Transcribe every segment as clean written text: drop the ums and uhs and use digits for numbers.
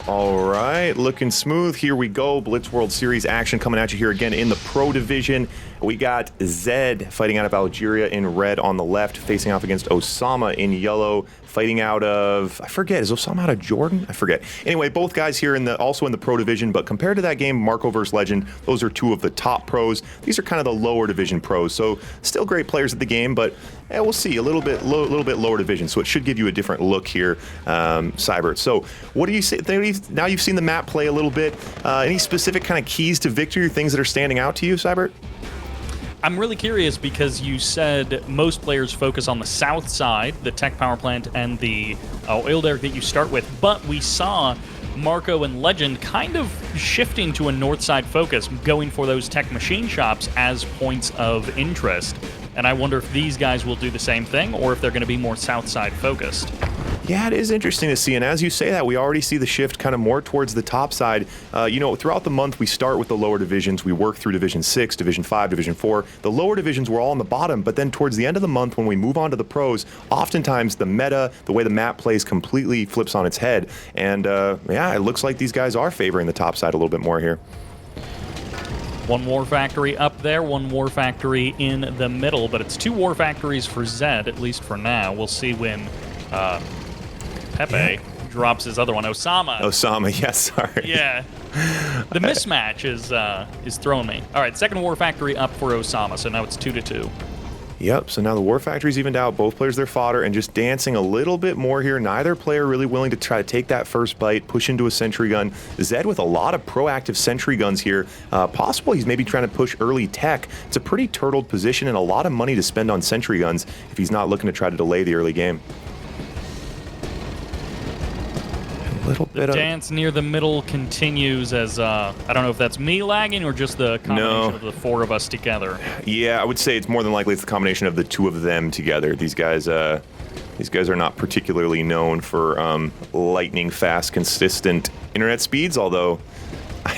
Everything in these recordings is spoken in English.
All right, looking smooth. Here we go. Blitz World Series action coming at you here again in the Pro Division. We got Zed fighting out of Algeria in red on the left, facing off against Osama in yellow, fighting out of, I forget, is Osama out of Jordan? I forget. Anyway, both guys here also in the Pro Division, but compared to that game, Marco versus Legend, those are two of the top pros. These are kind of the lower division pros, so still great players at the game, but we'll see, a little bit lower division, so it should give you a different look here, Sybert. So what do you say? Now you've seen the map play a little bit. Any specific kind of keys to victory, things that are standing out to you, Sybert? I'm really curious because you said most players focus on the south side, the tech power plant and the oil derrick that you start with, but we saw Marco and Legend kind of shifting to a north side focus, going for those tech machine shops as points of interest. And I wonder if these guys will do the same thing or if they're going to be more south side focused. Yeah, it is interesting to see, and as you say that, we already see the shift kind of more towards the top side. Throughout the month, we start with the lower divisions. We work through Division 6, Division 5, Division 4. The lower divisions were all on the bottom, but then towards the end of the month, when we move on to the pros, oftentimes the meta, the way the map plays, completely flips on its head. And it looks like these guys are favoring the top side a little bit more here. One war factory up there, one war factory in the middle, but it's two war factories for Zed, at least for now. We'll see when Pepe drops his other one. Osama, yes, sorry. Yeah. The mismatch is throwing me. All right, second war factory up for Osama, so now it's 2-2. Yep, so now the war factory's evened out. Both players their fodder and just dancing a little bit more here. Neither player really willing to try to take that first bite, push into a sentry gun. Zed with a lot of proactive sentry guns here. Possible he's maybe trying to push early tech. It's a pretty turtled position and a lot of money to spend on sentry guns if he's not looking to try to delay the early game. The dance near the middle continues as, I don't know if that's me lagging or just the combination of the four of us together. Yeah, I would say it's more than likely it's the combination of the two of them together. These guys are not particularly known for lightning fast, consistent internet speeds, although I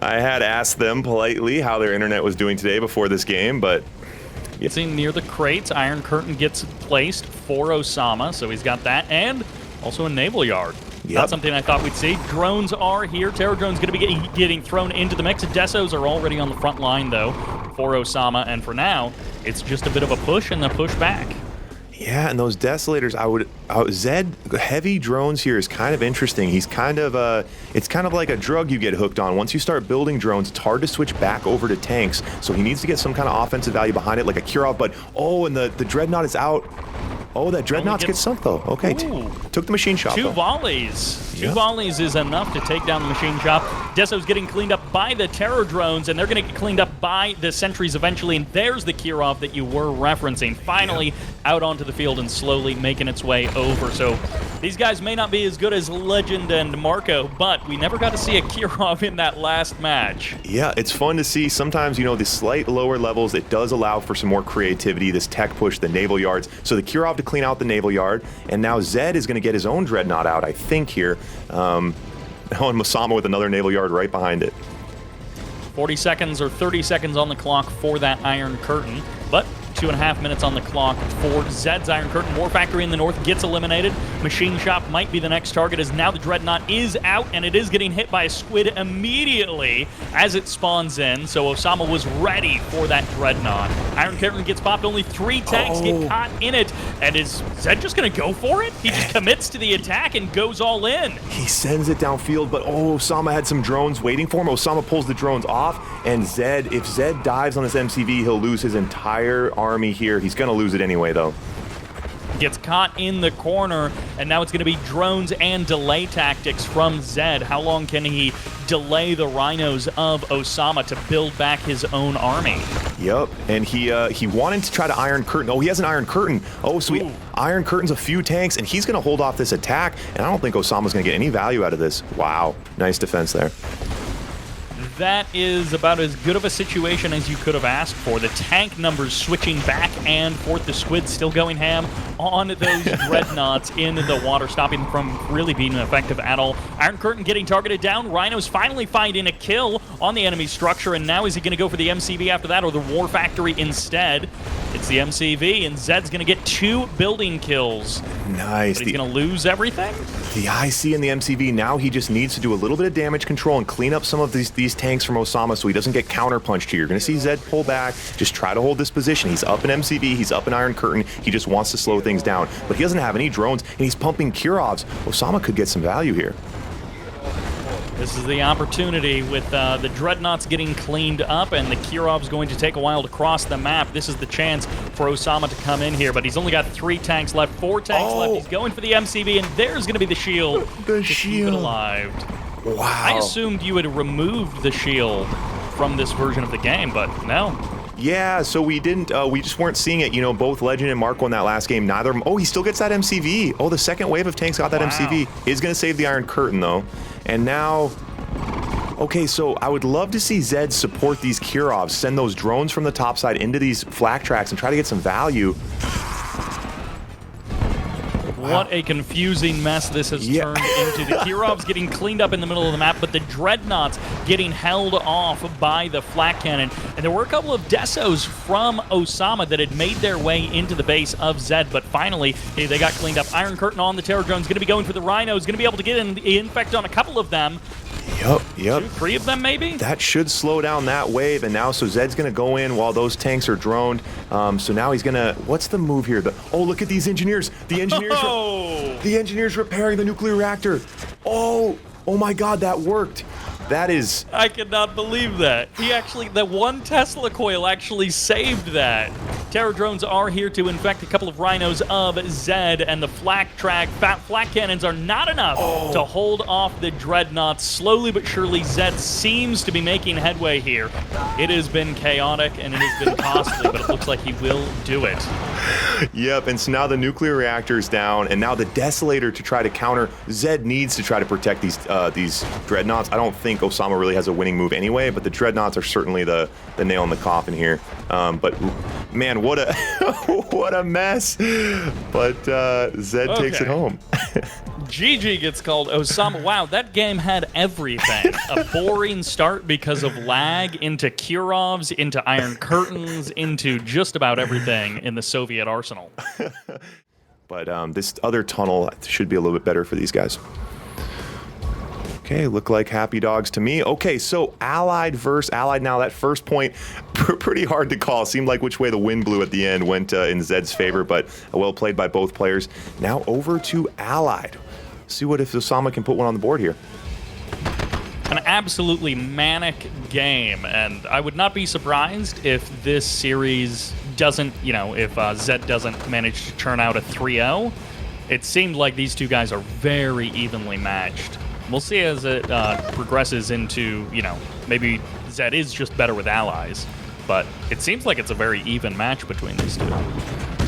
had asked them politely how their internet was doing today before this game, but... Yeah. See, near the crates, Iron Curtain gets placed for Osama, so he's got that, and also a naval yard. Yep. That's something I thought we'd see. Drones are here. Terror drones going to be getting thrown into the mix. Desos are already on the front line, though, for Osama, and for now, it's just a bit of a push and a push back. Yeah, and those desolators, Zed heavy drones here is kind of interesting. He's kind of it's kind of like a drug you get hooked on. Once you start building drones, it's hard to switch back over to tanks. So he needs to get some kind of offensive value behind it, like a Kirov. But and the dreadnought is out. Oh, that dreadnought gets sunk though. Okay, took the machine shop. Two volleys. Two volleys is enough to take down the machine shop. Deso's getting cleaned up by the terror drones, and they're going to get cleaned up by the sentries eventually. And there's the Kirov that you were referencing. Finally out onto the field and slowly making its way over. So these guys may not be as good as Legend and Marco, but we never got to see a Kirov in that last match. Yeah, it's fun to see. Sometimes, the slight lower levels, it does allow for some more creativity, this tech push, the naval yards. So the Kirov to clean out the naval yard, and now Zed is going to get his own dreadnought out, I think, here. And Osama with another naval yard right behind it. 40 seconds or 30 seconds on the clock for that Iron Curtain, but 2.5 minutes on the clock for Zed's Iron Curtain. War Factory in the north gets eliminated. Machine Shop might be the next target, as now the Dreadnought is out, and it is getting hit by a squid immediately as it spawns in. So Osama was ready for that Dreadnought. Iron Curtain gets popped. Only 3 tanks get caught in it. And is Zed just going to go for it? He just commits to the attack and goes all in. He sends it downfield, but Osama had some drones waiting for him. Osama pulls the drones off, and if Zed dives on this MCV, he'll lose his entire army here. He's going to lose it anyway, though. Gets caught in the corner, and now it's going to be drones and delay tactics from Zed. How long can he delay the rhinos of Osama to build back his own army? Yep, and he wanted to try to Iron Curtain. Oh, he has an Iron Curtain. Oh, sweet. Iron Curtain's a few tanks, and he's going to hold off this attack, and I don't think Osama's going to get any value out of this. Wow, nice defense there. That is about as good of a situation as you could have asked for. The tank numbers switching back and forth. The squid still going ham on those dreadnoughts in the water, stopping them from really being effective at all. Iron Curtain getting targeted down. Rhinos finally finding a kill on the enemy structure, and now is he going to go for the MCV after that or the War Factory instead? It's the MCV, and Zed's going to get 2 building kills. Nice. But he's going to lose everything? The IC and the MCV, now he just needs to do a little bit of damage control and clean up some of these tanks from Osama so he doesn't get counter-punched here. You're going to see Zed pull back, just try to hold this position. He's up in MCV, he's up in Iron Curtain. He just wants to slow things down. But he doesn't have any drones, and he's pumping Kurovs. Osama could get some value here. This is the opportunity with the Dreadnoughts getting cleaned up and the Kurov's going to take a while to cross the map. This is the chance for Osama to come in here, but he's only got 3 tanks left, 4 tanks left. He's going for the MCV, and there's going to be the shield to keep it alive. Wow. I assumed you had removed the shield from this version of the game, but no. Yeah, so we didn't, we just weren't seeing it. You know, both Legend and Marco in that last game, neither of them. Oh, he still gets that MCV. Oh, the second wave of tanks got that MCV. He's going to save the Iron Curtain, though. And now, okay, so I would love to see Zed support these Kurovs, send those drones from the top side into these flak tracks and try to get some value. What a confusing mess this has turned into. The Kurov's getting cleaned up in the middle of the map, but the Dreadnoughts getting held off by the flak cannon. And there were a couple of Desos from Osama that had made their way into the base of Zed, but finally they got cleaned up. Iron Curtain on the Terror Drone's going to be going for the Rhinos, going to be able to get an infect on a couple of them. Yep. 2, 3 of them, maybe? That should slow down that wave, and now, so Zed's going to go in while those tanks are droned. So now he's going to, what's the move here? Oh, look at these engineers. The engineers repairing the nuclear reactor. Oh my God, that worked. That is... I cannot believe that. He actually, that 1 Tesla coil actually saved that. Terror drones are here to infect a couple of Rhinos of Zed, and the flak cannons are not enough to hold off the Dreadnoughts. Slowly but surely, Zed seems to be making headway here. It has been chaotic, and it has been costly, but it looks like he will do it. Yep, and so now the nuclear reactor is down, and now the Desolator to try to counter. Zed needs to try to protect these Dreadnoughts. I don't think Osama really has a winning move anyway, but the Dreadnoughts are certainly the nail in the coffin here. But man, what a what a mess. But Zed takes it home. GG gets called. Osama, wow, that game had everything. A boring start because of lag, into Kurovs, into Iron Curtains, into just about everything in the Soviet arsenal. But this other tunnel should be a little bit better for these guys. Okay, look like happy dogs to me. Okay, so Allied versus Allied now. That first point, pretty hard to call. Seemed like which way the wind blew at the end went in Zed's favor, but well played by both players. Now over to Allied. See what if Osama can put one on the board here. An absolutely manic game, and I would not be surprised if this series doesn't, if Zed doesn't manage to churn out a 3-0. It seemed like these two guys are very evenly matched. We'll see as it progresses into, maybe Zed is just better with allies, but it seems like it's a very even match between these two.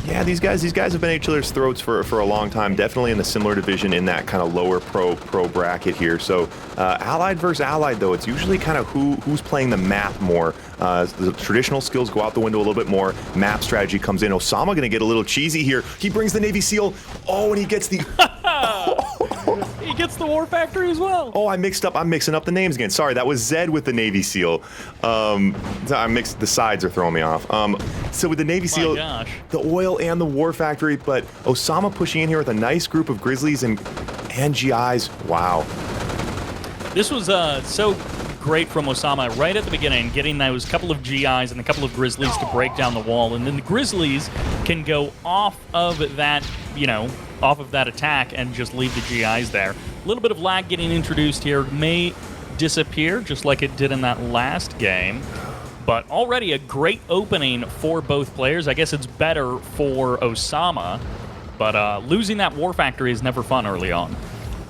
Yeah, these guys have been at each other's throats for a long time. Definitely in a similar division in that kind of lower pro bracket here. So Allied versus Allied, though, it's usually kind of who's playing the map more. The traditional skills go out the window a little bit more. Map strategy comes in. Osama going to get a little cheesy here. He brings the Navy SEAL. Oh, and he gets the... He gets the War Factory as well. Oh, I'm mixing up the names again. Sorry, that was Zed with the Navy SEAL. The sides are throwing me off. So with the Navy SEAL, the oil and the War Factory, but Osama pushing in here with a nice group of Grizzlies and GIs. Wow. This was so great from Osama right at the beginning, getting those couple of GIs and a couple of Grizzlies to break down the wall, and then the Grizzlies can go off of that, off of that attack and just leave the GIs there. A little bit of lag getting introduced here may disappear just like it did in that last game, but already a great opening for both players. I guess it's better for Osama, but losing that War Factory is never fun early on.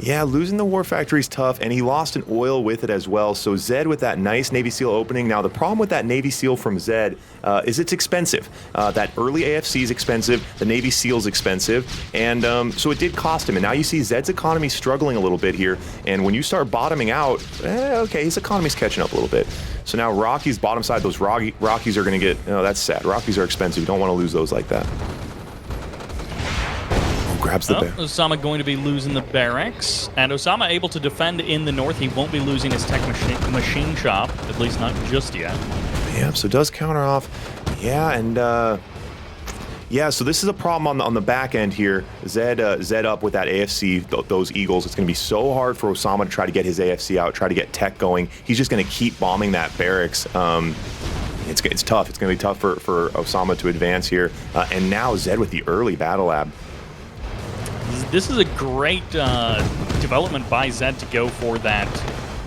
Yeah, losing the War Factory is tough, and he lost an oil with it as well. So Zed with that nice Navy SEAL opening. Now, the problem with that Navy SEAL from Zed is it's expensive. That early AFC is expensive, the Navy SEAL's expensive, and so it did cost him. And now you see Zed's economy struggling a little bit here, and when you start bottoming out, okay, his economy's catching up a little bit. So now Rocky's bottom side, those Rockies are going to get, that's sad. Rockies are expensive. You don't want to lose those like that. Grabs the bear. Osama going to be losing the barracks, and Osama able to defend in the north. He won't be losing his tech machine shop, at least not just yet. Yeah, so does counter off. Yeah, and yeah, so this is a problem on the back end here. Zed up with that AFC, those Eagles. It's going to be so hard for Osama to try to get his AFC out, try to get tech going. He's just going to keep bombing that barracks. It's tough. It's going to be tough for Osama to advance here. And now Zed with the early battle lab. This is a great development by Zed to go for that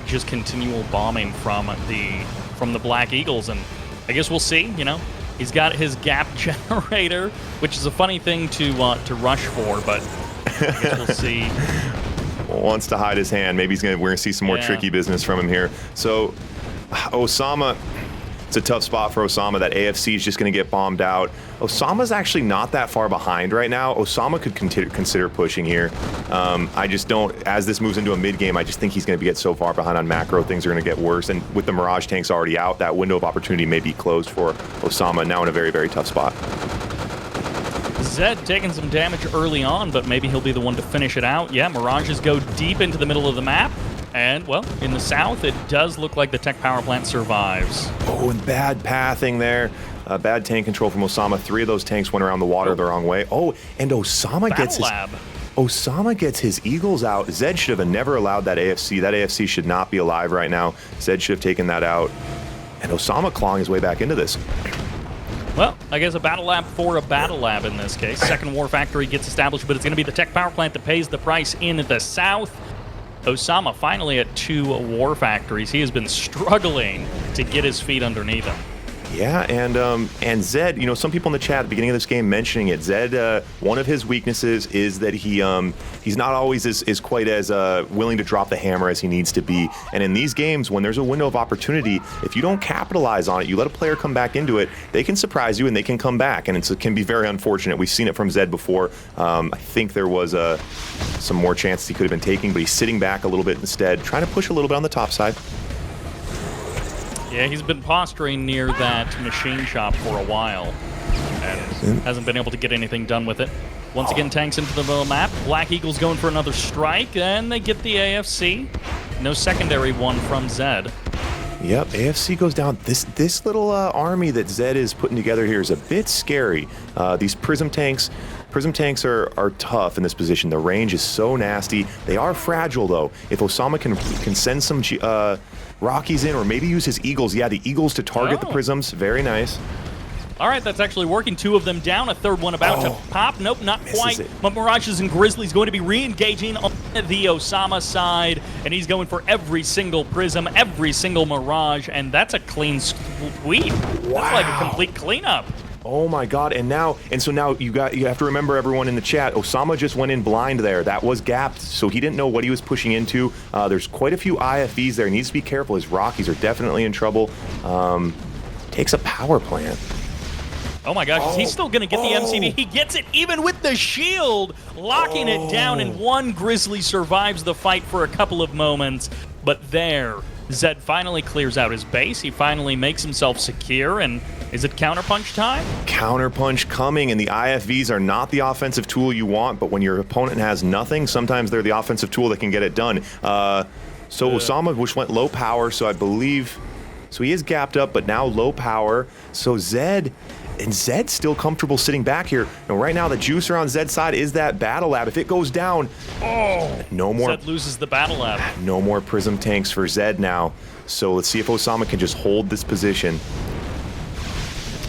just continual bombing from the Black Eagles, and I guess we'll see. You know, he's got his gap generator, which is a funny thing to rush for, but I guess we'll see. Wants to hide his hand. Maybe we're gonna see some more tricky business from him here. So Osama. It's a tough spot for Osama. That AFC is just going to get bombed out. Osama's actually not that far behind right now. Osama could consider pushing here. I just don't, as this moves into a mid-game, I just think he's going to get so far behind on macro, things are going to get worse. And with the Mirage tanks already out, that window of opportunity may be closed for Osama, now in a very, very tough spot. Zed taking some damage early on, but maybe he'll be the one to finish it out. Yeah, Mirages go deep into the middle of the map. And, well, in the south, it does look like the tech power plant survives. Oh, and bad pathing there. Bad tank control from Osama. 3 of those tanks went around the water the wrong way. Oh, and Osama gets his Eagles out. Zed should have never allowed that AFC. That AFC should not be alive right now. Zed should have taken that out. And Osama clawing his way back into this. Well, I guess a battle lab for a battle lab in this case. Second war factory gets established, but it's going to be the tech power plant that pays the price in the south. Osama finally at 2 war factories. He has been struggling to get his feet underneath him. Yeah, and Zed, you know, some people in the chat at the beginning of this game mentioning it. Zed, one of his weaknesses is that he's not always as quite as willing to drop the hammer as he needs to be. And in these games, when there's a window of opportunity, if you don't capitalize on it, you let a player come back into it, they can surprise you and they can come back, and it can be very unfortunate. We've seen it from Zed before. I think there was some more chances he could have been taking, but he's sitting back a little bit instead, trying to push a little bit on the top side. Yeah, he's been posturing near that machine shop for a while and hasn't been able to get anything done with it. Once again, tanks into the middle of the map. Black Eagles going for another strike, and they get the AFC. No secondary one from Zed. Yep, AFC goes down. This little army that Zed is putting together here is a bit scary. These Prism tanks are tough in this position. The range is so nasty. They are fragile, though. If Osama can send some Rockies in, or maybe use his Eagles. Yeah, the Eagles to target the Prisms. Very nice. All right, that's actually working. 2 of them down. A third one about to pop. Nope, not quite. But Mirages and Grizzlies going to be re-engaging on the Osama side, and he's going for every single Prism, every single Mirage, and that's a clean sweep. Wow. That's like a complete cleanup. Oh my God! So now you have to remember, everyone in the chat. Osama just went in blind there. That was gapped, so he didn't know what he was pushing into. There's quite a few IFVs there. He needs to be careful. His Rockies are definitely in trouble. Takes a power plant. Oh my gosh, he's still going to get the MCV. He gets it even with the shield, locking it down, and one Grizzly survives the fight for a couple of moments. But there, Zed finally clears out his base. He finally makes himself secure, and is it counterpunch time? Counterpunch coming, and the IFVs are not the offensive tool you want, but when your opponent has nothing, sometimes they're the offensive tool that can get it done. So Osama, which went low power, so I believe... So he is gapped up, but now low power. So Zed's still comfortable sitting back here. And right now, the juicer on Zed's side is that battle lab. If it goes down, no more. Zed loses the battle lab. No more Prism tanks for Zed now. So let's see if Osama can just hold this position.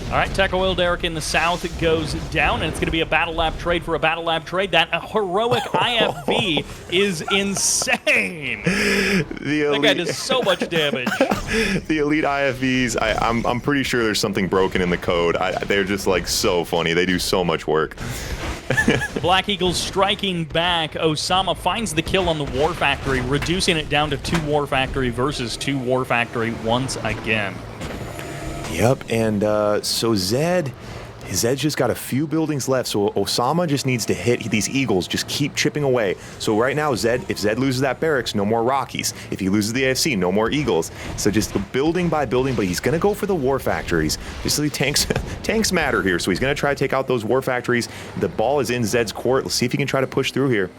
All right, Tech Oil Derrick in the south goes down, and it's going to be a battle lab trade for a battle lab trade. That heroic IFV is insane. That guy does so much damage. The elite IFVs, I'm pretty sure there's something broken in the code. They're just like so funny. They do so much work. Black Eagles striking back. Osama finds the kill on the War Factory, reducing it down to 2 War Factory versus 2 War Factory once again. Yep, and so Zed Zed's just got a few buildings left, so Osama just needs to hit these eagles, just keep chipping away. So right now, if Zed loses that barracks, no more Rockies. If he loses the AFC, no more eagles. So just building by building, but he's going to go for the war factories. Obviously, tanks matter here, so he's going to try to take out those war factories. The ball is in Zed's court. Let's see if he can try to push through here.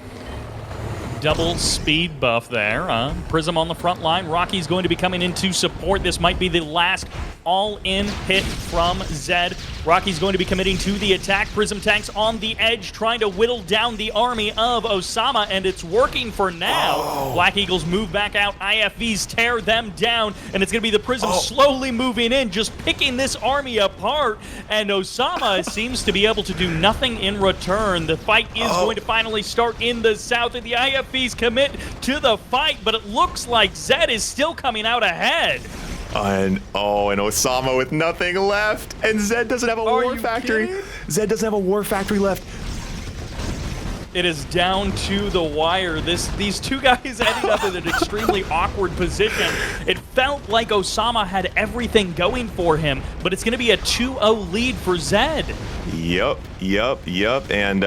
Double speed buff there. Prism on the front line. Rocky's going to be coming in to support. This might be the last all-in hit from Zed. Rocky's going to be committing to the attack. Prism tanks on the edge, trying to whittle down the army of Osama, and it's working for now. Oh. Black Eagles move back out. IFVs tear them down, and it's going to be the Prism slowly moving in, just picking this army apart, and Osama seems to be able to do nothing in return. The fight is going to finally start in the south, and the IFVs commit to the fight, but it looks like Zed is still coming out ahead. And Osama with nothing left, and Zed doesn't have a war factory. Kidding? Zed doesn't have a war factory left. It is down to the wire. These two guys ended up in an extremely awkward position. It felt like Osama had everything going for him, but it's going to be a 2-0 lead for Zed. Yup, and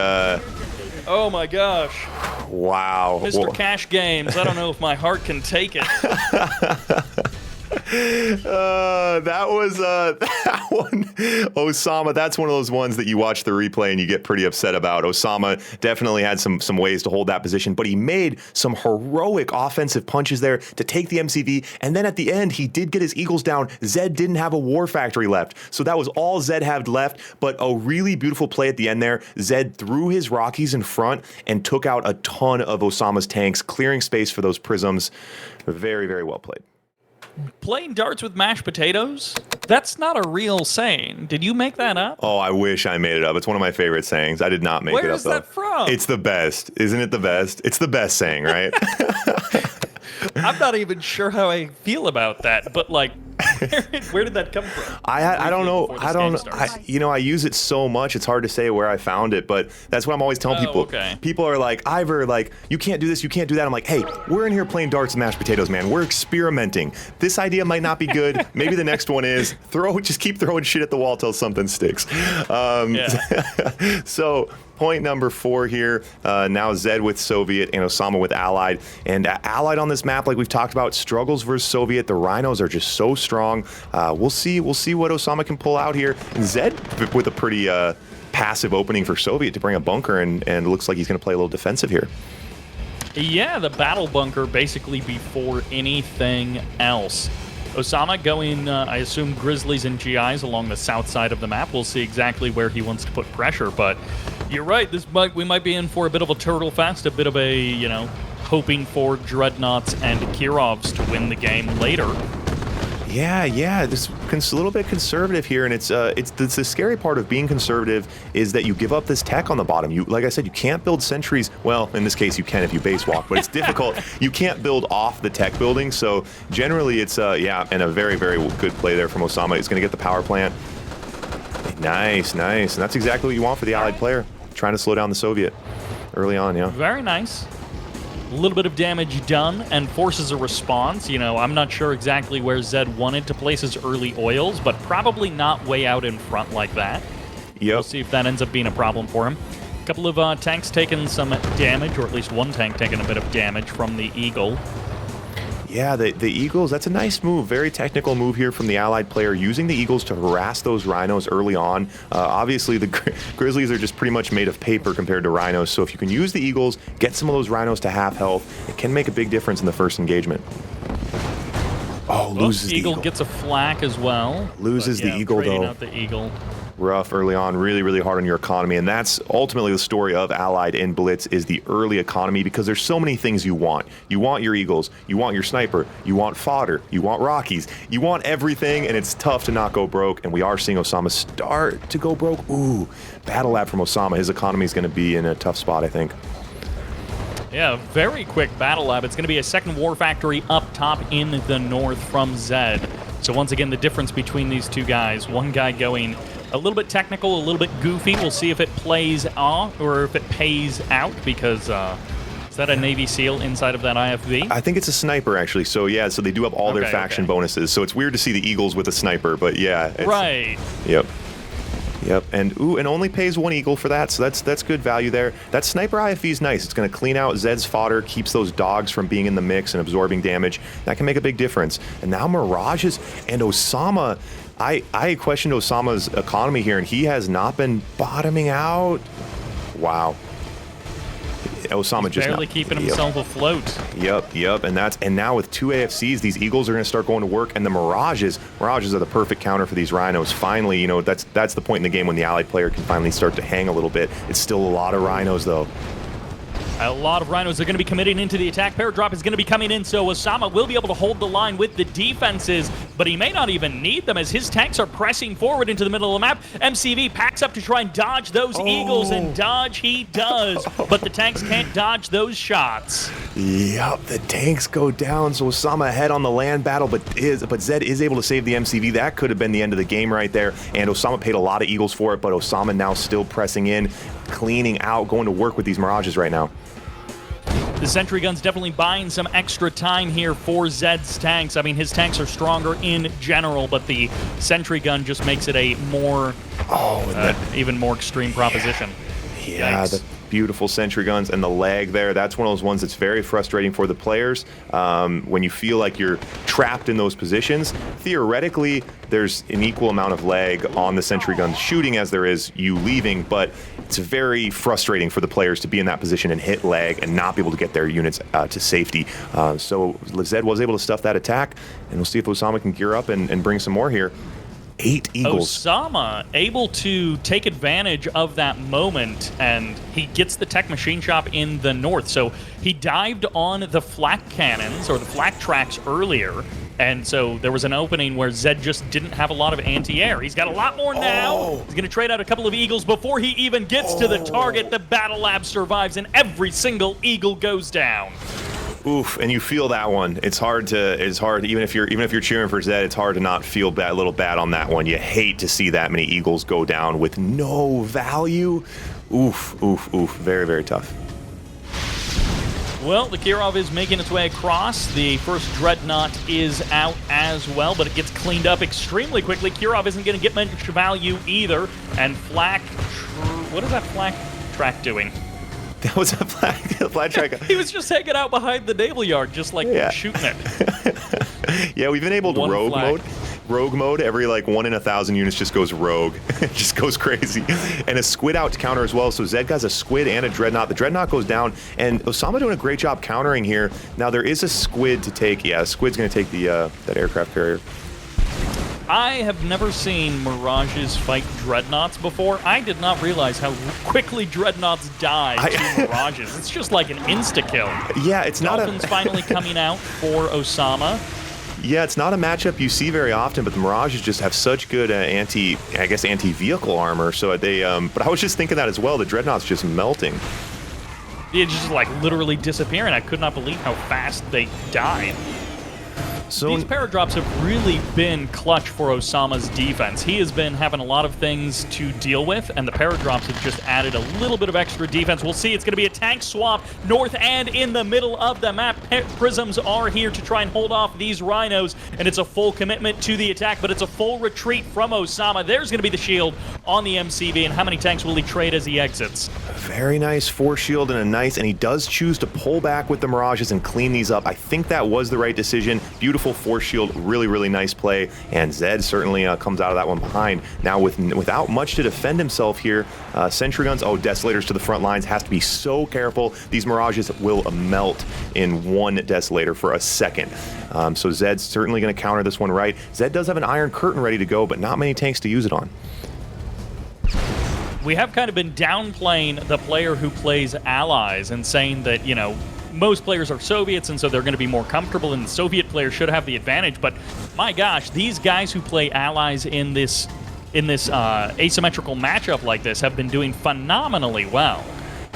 oh my gosh. wow. Mr. Cash Games, I don't know if my heart can take it. That one, Osama, that's one of those ones that you watch the replay and you get pretty upset about. Osama definitely had some ways to hold that position, but he made some heroic offensive punches there to take the MCV, and then at the end, he did get his Eagles down. Zed didn't have a war factory left, so that was all Zed had left, but a really beautiful play at the end there. Zed threw his Rockies in front and took out a ton of Osama's tanks, clearing space for those prisms. Very, very well played. Playing darts with mashed potatoes? That's not a real saying. Did you make that up? Oh, I wish I made it up. It's one of my favorite sayings. I did not make it up, though. Where is that from? It's the best. Isn't it the best? It's the best saying, right? I'm not even sure how I feel about that, but like, where did that come from? I don't know. I use it so much, it's hard to say where I found it, but that's what I'm always telling people. Okay. People are like, Ivor, like, you can't do this, you can't do that. I'm like, hey, we're in here playing darts and mashed potatoes, man. We're experimenting. This idea might not be good. Maybe the next one is. Just keep throwing shit at the wall till something sticks. So, point number 4 here. Now Zed with Soviet and Osama with Allied. And Allied on this map, like we've talked about, struggles versus Soviet. The Rhinos are just so strong. We'll see what Osama can pull out here. And Zed with a pretty passive opening for Soviet to bring a bunker, and it looks like he's going to play a little defensive here. Yeah, the battle bunker basically before anything else. Osama going, I assume, Grizzlies and GIs along the south side of the map. We'll see exactly where he wants to put pressure, but you're right. We might be in for a bit of a turtle fest, a bit of a, hoping for Dreadnoughts and Kirovs to win the game later. Yeah, this a little bit conservative here, and it's the scary part of being conservative is that you give up this tech on the bottom. Like I said, you can't build sentries. Well, in this case, you can if you base walk, but it's difficult. You can't build off the tech building, so generally it's and a very, very good play there from Osama. He's going to get the power plant. Nice, and that's exactly what you want for the Allied player, trying to slow down the Soviet early on. Yeah, very nice. A little bit of damage done and forces a response. I'm not sure exactly where Zed wanted to place his early oils, but probably not way out in front like that. Yep. We'll see if that ends up being a problem for him. A couple of tanks taking some damage, or at least one tank taking a bit of damage from the Eagle. Yeah, the Eagles, that's a nice move. Very technical move here from the Allied player, using the Eagles to harass those Rhinos early on. Obviously, the Grizzlies are just pretty much made of paper compared to Rhinos, so if you can use the Eagles, get some of those Rhinos to half health, it can make a big difference in the first engagement. Loses the Eagle. Gets a flak as well. Loses the Eagle, though. Out the Eagle. Rough early on, really, really hard on your economy, and that's ultimately the story of Allied in Blitz is the early economy, because there's so many things you want. You want your Eagles, you want your sniper, you want fodder, you want Rockies, you want everything, and it's tough to not go broke, and we are seeing Osama start to go broke. Ooh, battle lab from Osama. His economy is going to be in a tough spot, I think. Yeah, very quick battle lab. It's going to be a second war factory up top in the north from Zed. So once again, the difference between these two guys, one guy going a little bit technical, a little bit goofy. We'll see if it plays off or if it pays out, because is that a Navy SEAL inside of that IFV? I think it's a sniper, actually. So yeah, so they do have all their faction bonuses. So it's weird to see the Eagles with a sniper, but yeah. Right. Yep. Yep, and only pays 1 eagle for that, so that's good value there. That sniper IFV is nice. It's going to clean out Zed's fodder, keeps those dogs from being in the mix and absorbing damage. That can make a big difference. And now Mirages and Osama. I questioned Osama's economy here, and he has not been bottoming out. Wow. Osama He's just barely keeping himself afloat. Yep, and now with 2 AFCs, these Eagles are going to start going to work, and the Mirages are the perfect counter for these Rhinos. Finally, that's the point in the game when the allied player can finally start to hang a little bit. It's still a lot of Rhinos though. A lot of Rhinos are going to be committing into the attack. Paradrop is going to be coming in, so Osama will be able to hold the line with the defenses, but he may not even need them as his tanks are pressing forward into the middle of the map. MCV packs up to try and dodge those Eagles, and dodge he does, but the tanks can't dodge those shots. Yep, the tanks go down, so Osama ahead on the land battle, but Zed is able to save the MCV. That could have been the end of the game right there, and Osama paid a lot of Eagles for it, but Osama now still pressing in, cleaning out, going to work with these Mirages right now. The sentry gun's definitely buying some extra time here for Zed's tanks. I mean, his tanks are stronger in general, but the sentry gun just makes it a more, even more extreme proposition. Yeah, Yikes. the beautiful sentry guns and the lag there. That's one of those ones that's very frustrating for the players. When you feel like you're trapped in those positions, theoretically, there's an equal amount of lag on the sentry guns shooting as there is you leaving, but it's very frustrating for the players to be in that position and hit lag and not be able to get their units to safety. So Zed was able to stuff that attack, and we'll see if Osama can gear up and bring some more here. 8 Eagles. Osama able to take advantage of that moment, and he gets the tech machine shop in the north. So he dived on the flak cannons, or the flak tracks earlier, and so there was an opening where Zed just didn't have a lot of anti-air. He's got a lot more now. He's going to trade out a couple of Eagles before he even gets to the target. The Battle Lab survives, and every single Eagle goes down. Oof, and you feel that one. It's hard, even if you're cheering for Zed, it's hard to not feel a little bad on that one. You hate to see that many Eagles go down with no value. Oof, oof, oof. Very, very tough. Well, the Kirov is making its way across. The first Dreadnought is out as well, but it gets cleaned up extremely quickly. Kirov isn't going to get much value either. And Flak, what is that Flak track doing? That was a flat track. He was just hanging out behind the naval yard, just like shooting it. Yeah, we've enabled rogue mode. Rogue mode, every 1 in 1,000 units just goes rogue. It just goes crazy. And a squid out to counter as well. So Zed has a squid and a dreadnought. The dreadnought goes down, and Osama doing a great job countering here. Now there is a squid to take. Yeah, a squid's going to take the that aircraft carrier. I have never seen Mirages fight Dreadnoughts before. I did not realize how quickly Dreadnoughts die to Mirages. It's just like an insta-kill. Yeah, it's not Dolphins finally coming out for Osama. Yeah, it's not a matchup you see very often, but the Mirages just have such good anti-vehicle armor. So they, but I was just thinking that as well. The Dreadnought's just melting. It's just literally disappearing. I could not believe how fast they died. So these paradrops have really been clutch for Osama's defense. He has been having a lot of things to deal with, and the paradrops have just added a little bit of extra defense. We'll see. It's going to be a tank swap north and in the middle of the map. Prisms are here to try and hold off these Rhinos, and it's a full commitment to the attack, but it's a full retreat from Osama. There's going to be the shield on the MCV, and how many tanks will he trade as he exits? Very nice force shield and and he does choose to pull back with the Mirages and clean these up. I think that was the right decision. Beautiful force shield, really, really nice play, and Zed certainly comes out of that one behind. Now without much to defend himself here, sentry guns, Desolators to the front lines, has to be so careful. These Mirages will melt in one Desolator for a second. So Zed's certainly going to counter this one right. Zed does have an Iron Curtain ready to go, but not many tanks to use it on. We have kind of been downplaying the player who plays allies and saying that, most players are Soviets, and so they're going to be more comfortable, and the Soviet players should have the advantage. But my gosh, these guys who play allies in this asymmetrical matchup like this have been doing phenomenally well.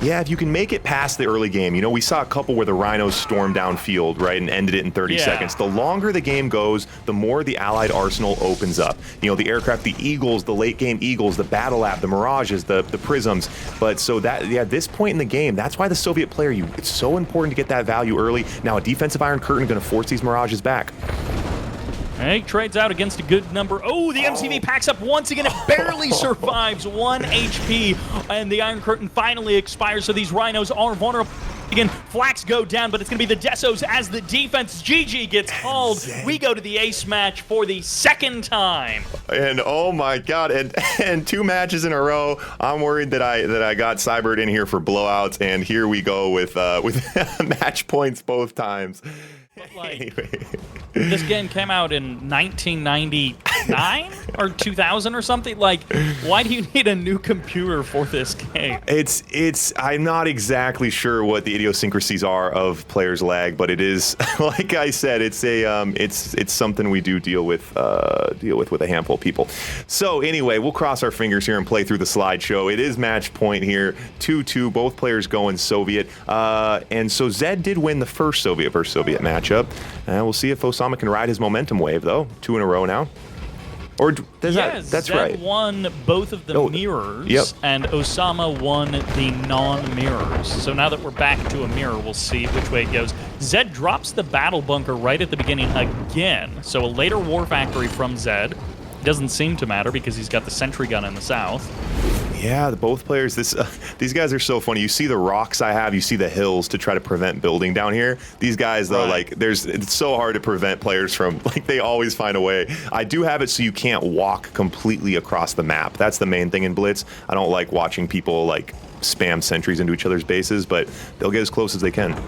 Yeah, if you can make it past the early game, we saw a couple where the Rhinos stormed downfield, right, and ended it in 30 seconds. The longer the game goes, the more the Allied arsenal opens up. The aircraft, the Eagles, the late game Eagles, the Battle Lab, the Mirages, the Prisms. But so this point in the game, that's why the Soviet player, it's so important to get that value early. Now a defensive Iron Curtain going to force these Mirages back. He trades out against a good number. Oh, the MCV packs up once again. It barely survives 1 HP, and the Iron Curtain finally expires, so these Rhinos are vulnerable. Again, Flax go down, but it's going to be the Desos as the defense. GG gets called. We go to the ace match for the second time. And oh my God, and 2 matches in a row. I'm worried that I got Sybert in here for blowouts, and here we go with match points both times. But anyway. This game came out in 1999 or 2000 or something. Like, why do you need a new computer for this game? I'm not exactly sure what the idiosyncrasies are of players' lag, but it is, like I said, it's something we do deal with a handful of people. So anyway, we'll cross our fingers here and play through the slideshow. It is match point here, 2-2, both players going Soviet, and so Zed did win the first Soviet versus Soviet matchup. We'll see if Osama can ride his momentum wave, though. 2 in a row now. Or does that's Zed right. won both of the mirrors, yep. And Osama won the non-mirrors. So now that we're back to a mirror, we'll see which way it goes. Zed drops the battle bunker right at the beginning again. So a later war factory from Zed. Doesn't seem to matter because he's got the sentry gun in the south. Yeah, both players, these guys are so funny. You see the rocks I have, you see the hills to try to prevent building down here. These guys, though, right. It's so hard to prevent players from, they always find a way. I do have it so you can't walk completely across the map. That's the main thing in Blitz. I don't like watching people, spam sentries into each other's bases, but they'll get as close as they can.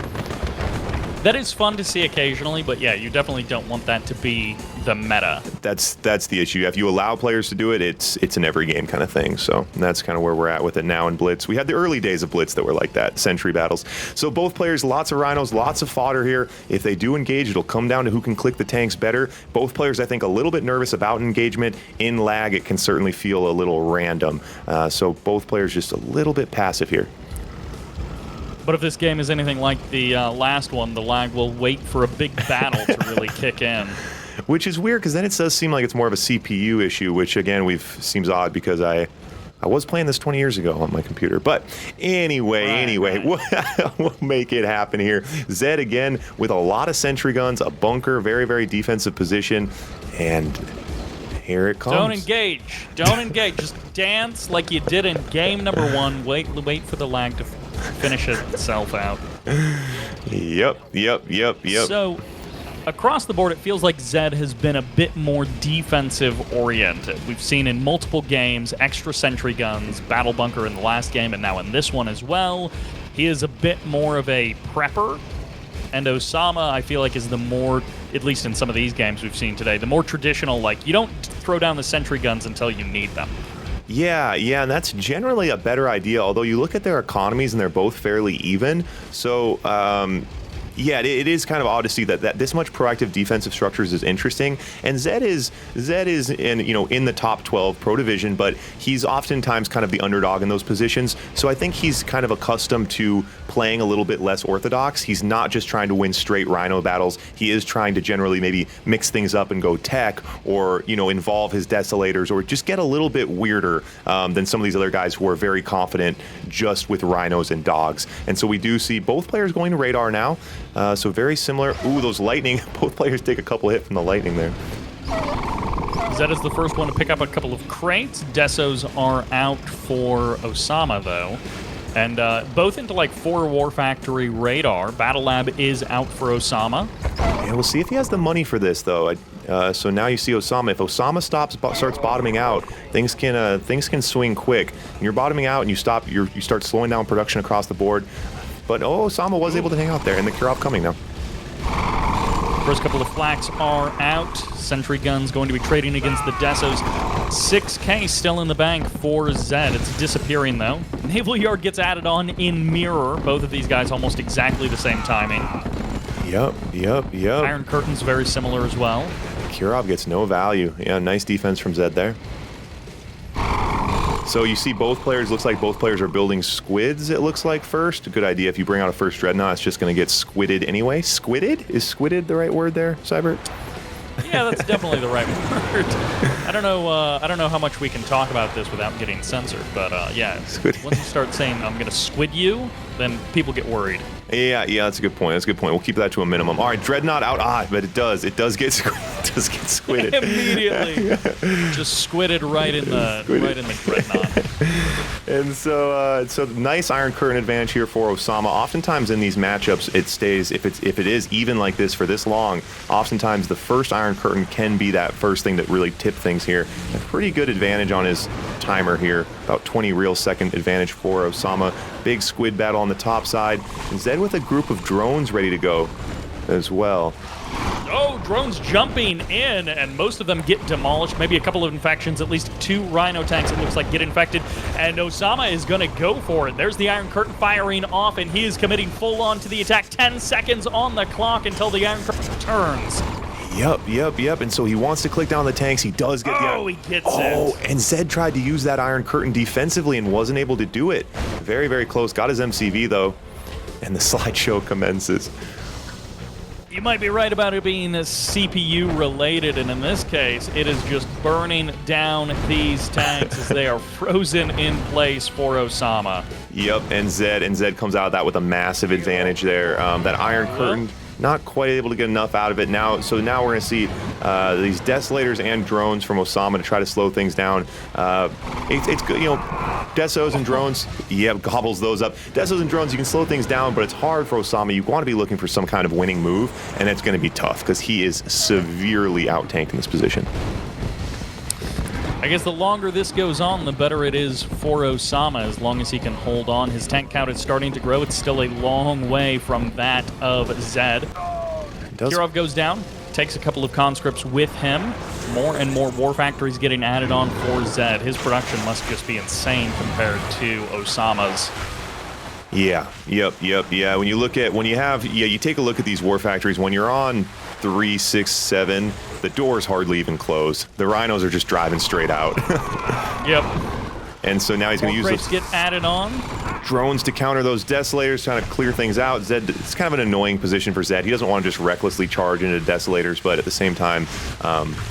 That is fun to see occasionally, but yeah, you definitely don't want that to be the meta. That's the issue. If you allow players to do it, it's an every game kind of thing. So that's kind of where we're at with it now in Blitz. We had the early days of Blitz that were like that, sentry battles. So both players, lots of Rhinos, lots of fodder here. If they do engage, it'll come down to who can click the tanks better. Both players, I think, a little bit nervous about engagement. In lag, it can certainly feel a little random. So both players just a little bit passive here. But if this game is anything like the last one, the lag will wait for a big battle to really kick in. Which is weird, because then it does seem like it's more of a CPU issue, which, again, seems odd because I was playing this 20 years ago on my computer. But anyway, right. We'll make it happen here. Zed, again, with a lot of sentry guns, a bunker, very, very defensive position, and here it comes. Don't engage. Don't engage. Just dance like you did in game number 1. Wait for the lag to finish itself out. Yep. So, across the board, it feels like Zed has been a bit more defensive-oriented. We've seen in multiple games extra sentry guns, battle bunker in the last game, and now in this one as well. He is a bit more of a prepper, and Osama, I feel like, is the more, at least in some of these games we've seen today, the more traditional, you don't throw down the sentry guns until you need them. Yeah, and that's generally a better idea, although you look at their economies and they're both fairly even. So, yeah, it is kind of odd to see that this much proactive defensive structures is interesting. And Zed is in the top 12 Pro Division, but he's oftentimes kind of the underdog in those positions. So I think he's kind of accustomed to playing a little bit less orthodox. He's not just trying to win straight Rhino battles. He is trying to generally maybe mix things up and go tech, or involve his desolators, or just get a little bit weirder than some of these other guys who are very confident just with Rhinos and dogs. And so we do see both players going to radar now. So very similar. Ooh, those lightning. Both players take a couple hit from the lightning there. Zed is the first one to pick up a couple of crates. Desos are out for Osama, though. And both into 4 War Factory radar. Battle Lab is out for Osama. Yeah, we'll see if he has the money for this, though. So now you see Osama. If Osama starts bottoming out, things can swing quick. When you're bottoming out and you start slowing down production across the board. But Osama was able to hang out there, and the Kirov coming now. First couple of flaks are out. Sentry guns going to be trading against the Desos. 6K still in the bank for Zed. It's disappearing, though. Naval Yard gets added on in mirror. Both of these guys almost exactly the same timing. Yep. Iron Curtain's very similar as well. Kirov gets no value. Yeah, nice defense from Zed there. So you see both players, looks like both players are building squids, it looks like, first. A good idea. If you bring out a first Dreadnought, it's just going to get squidded anyway. Squidded? Is squidded the right word there, Sybert? Yeah, that's definitely the right word. I don't know how much we can talk about this without getting censored, but yeah, once you start saying I'm going to squid you, then people get worried. Yeah, that's a good point. We'll keep that to a minimum. All right, Dreadnought out. But it does get squidded. just get squidded. Immediately. Just squidded right in the dreadnought. And so nice Iron Curtain advantage here for Osama. Oftentimes in these matchups, it stays, if it is even like this for this long, oftentimes the first Iron Curtain can be that first thing that really tip things here. A pretty good advantage on his timer here, about 20 real second advantage for Osama. Big squid battle on the top side. And Zed with a group of drones ready to go as well. Oh, drones jumping in, and most of them get demolished. Maybe a couple of infections, at least 2 Rhino tanks, it looks like, get infected. And Osama is going to go for it. There's the Iron Curtain firing off, and he is committing full on to the attack. 10 seconds on the clock until the Iron Curtain turns. Yep. And so he wants to click down the tanks. He does get the... Oh, he gets it. Oh, and Zed tried to use that Iron Curtain defensively and wasn't able to do it. Very, very close. Got his MCV, though. And the slideshow commences. You might be right about it being CPU related, and in this case, it is just burning down these tanks as they are frozen in place for Osama. Yep, and Zed comes out of that with a massive advantage there. That Iron Curtain, not quite able to get enough out of it now. So now we're going to see these Desolators and drones from Osama to try to slow things down. It's good, you know, Desos and drones, gobbles those up. Desos and drones, you can slow things down, but it's hard for Osama. You want to be looking for some kind of winning move, and it's going to be tough because he is severely out-tanked in this position. I guess the longer this goes on, the better it is for Osama, as long as he can hold on. His tank count is starting to grow. It's still a long way from that of Zed. Kirov goes down, takes a couple of conscripts with him. More and more war factories getting added on for Zed. His production must just be insane compared to Osama's. Yeah. When you take a look at these war factories, when you're on 3, 6, 7, the doors hardly even close. The Rhinos are just driving straight out. Yep. And so now he's going to use those get added on. Drones to counter those Desolators, trying to clear things out. Zed, it's kind of an annoying position for Zed. He doesn't want to just recklessly charge into Desolators, but at the same time,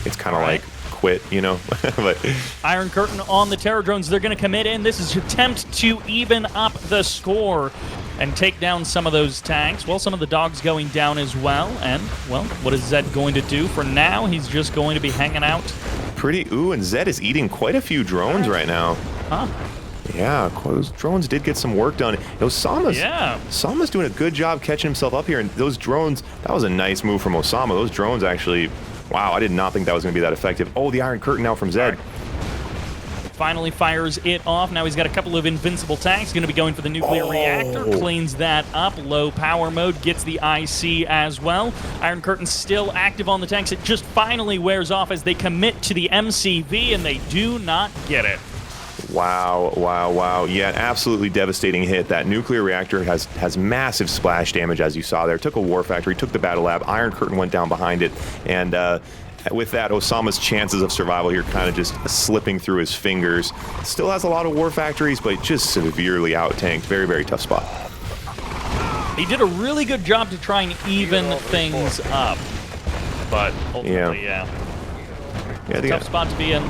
it's kind of like quit, you know. But Iron Curtain on the Terror drones. They're going to commit in. This is an attempt to even up the score and take down some of those tanks. Well, some of the dogs going down as well. And, well, what is Zed going to do? For now, he's just going to be hanging out. And Zed is eating quite a few drones right now. Huh. Yeah, those drones did get some work done. Osama's doing a good job catching himself up here. And those drones, that was a nice move from Osama. Those drones actually, wow, I did not think that was going to be that effective. Oh, the Iron Curtain now from Zed. Finally fires it off. Now he's got a couple of invincible tanks. Going to be going for the nuclear reactor. Cleans that up. Low power mode. Gets the IC as well. Iron Curtain still active on the tanks. It just finally wears off as they commit to the MCV, and they do not get it. Wow. Yeah, an absolutely devastating hit. That nuclear reactor has massive splash damage, as you saw there. Took a war factory, took the battle lab. Iron Curtain went down behind it, and with that, Osama's chances of survival here kind of just slipping through his fingers. Still has a lot of war factories, but just severely out-tanked. Very, very tough spot. He did a really good job to try and even things up, but ultimately, tough spot to be in.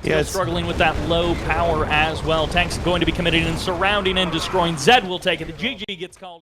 Still struggling with that low power as well. Tanks going to be committed and surrounding and destroying. Zed will take it. The GG gets called.